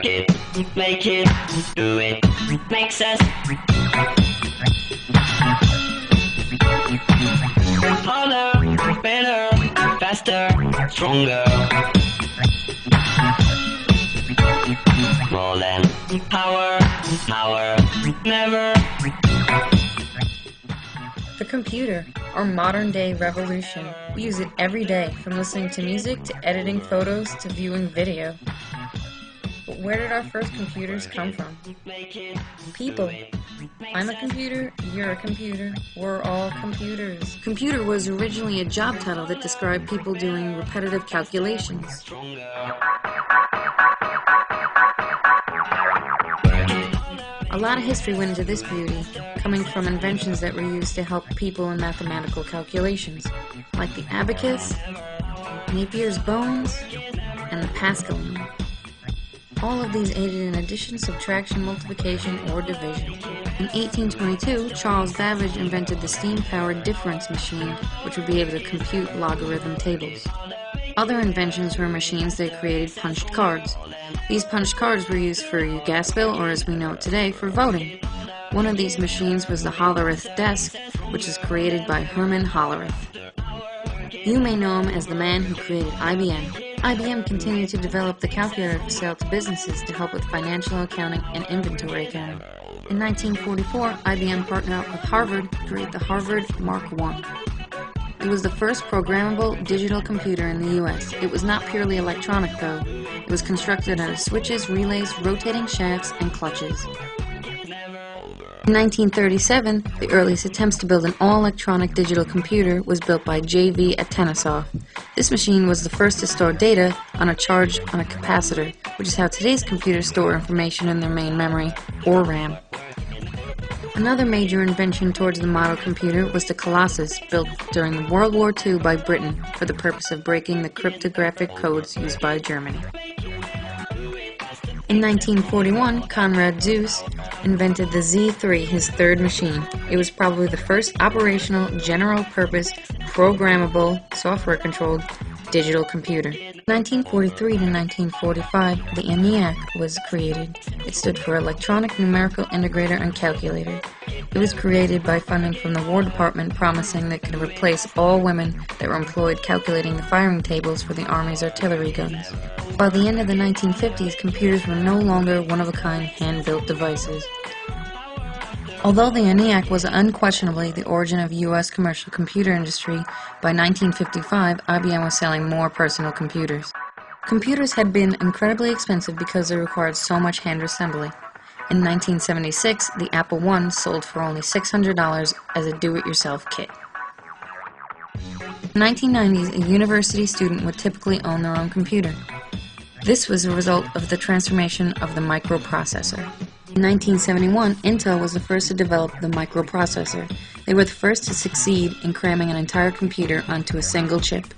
it, make it, do it, makes us harder, better, faster, stronger. More than power, power, never. The computer, our modern-day revolution. We use it every day, from listening to music to editing photos to viewing video. But where did our first computers come from? People. I'm a computer, you're a computer, we're all computers. Computer was originally a job title that described people doing repetitive calculations. A lot of history went into this beauty, coming from inventions that were used to help people in mathematical calculations, like the abacus, Napier's bones, and the Pascal. All of these aided in addition, subtraction, multiplication, or division. In 1822, Charles Babbage invented the steam-powered difference machine, which would be able to compute logarithm tables. Other inventions were machines that created punched cards. These punched cards were used for your gas bill, or as we know it today, for voting. One of these machines was the Hollerith desk, which is created by Herman Hollerith. You may know him as the man who created IBM. IBM continued to develop the calculator to sell to businesses to help with financial accounting and inventory accounting. In 1944, IBM partnered up with Harvard to create the Harvard Mark I. It was the first programmable digital computer in the U.S. It was not purely electronic, though. It was constructed out of switches, relays, rotating shafts, and clutches. In 1937, the earliest attempts to build an all-electronic digital computer was built by J.V. at Kennesaw. This machine was the first to store data on a charge on a capacitor, which is how today's computers store information in their main memory, or RAM. Another major invention towards the model computer was the Colossus, built during World War II by Britain for the purpose of breaking the cryptographic codes used by Germany. In 1941, Konrad Zuse invented the Z3, his third machine. It was probably the first operational, general-purpose, programmable, software-controlled digital computer. 1943 to 1945, the ENIAC was created. It stood for Electronic Numerical Integrator and Calculator. It was created by funding from the War Department, promising that it could replace all women that were employed calculating the firing tables for the Army's artillery guns. By the end of the 1950s, computers were no longer one-of-a-kind hand-built devices. Although the ENIAC was unquestionably the origin of U.S. commercial computer industry, by 1955, IBM was selling more personal computers. Computers had been incredibly expensive because they required so much hand assembly. In 1976, the Apple I sold for only $600 as a do-it-yourself kit. In the 1990s, a university student would typically own their own computer. This was a result of the transformation of the microprocessor. In 1971, Intel was the first to develop the microprocessor. They were the first to succeed in cramming an entire computer onto a single chip.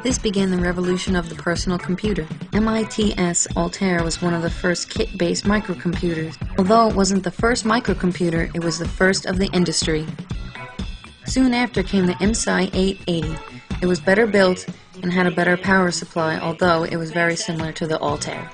This began the revolution of the personal computer. MIT's Altair was one of the first kit-based microcomputers. Although it wasn't the first microcomputer, it was the first of the industry. Soon after came the MSI 880. It was better built and had a better power supply, although it was very similar to the Altair.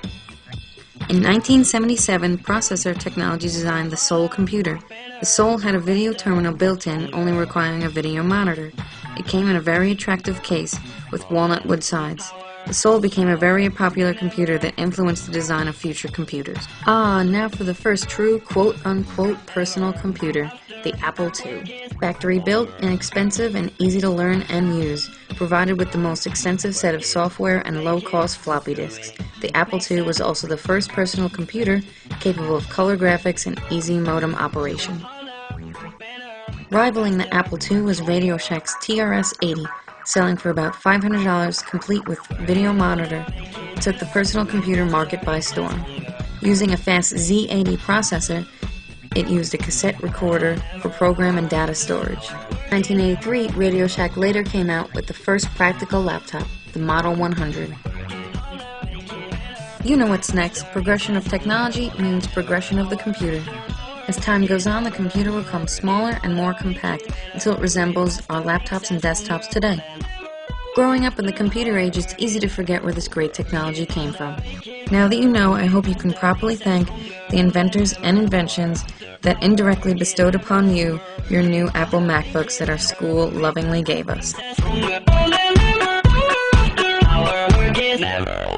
In 1977, processor technology designed the Sol computer. The Sol had a video terminal built in, only requiring a video monitor. It came in a very attractive case with walnut wood sides. The Sol became a very popular computer that influenced the design of future computers. Now for the first true quote-unquote personal computer, the Apple II. Factory-built, inexpensive, and easy to learn and use, provided with the most extensive set of software and low-cost floppy disks. The Apple II was also the first personal computer capable of color graphics and easy modem operation. Rivaling the Apple II was Radio Shack's TRS-80, selling for about $500 complete with video monitor. It took the personal computer market by storm. Using a fast Z80 processor, it used a cassette recorder for program and data storage. In 1983, Radio Shack later came out with the first practical laptop, the Model 100. You know what's next. Progression of technology means progression of the computer. As time goes on, the computer will become smaller and more compact until it resembles our laptops and desktops today. Growing up in the computer age, it's easy to forget where this great technology came from. Now that you know, I hope you can properly thank the inventors and inventions that indirectly bestowed upon you your new Apple MacBooks that our school lovingly gave us. Our work is never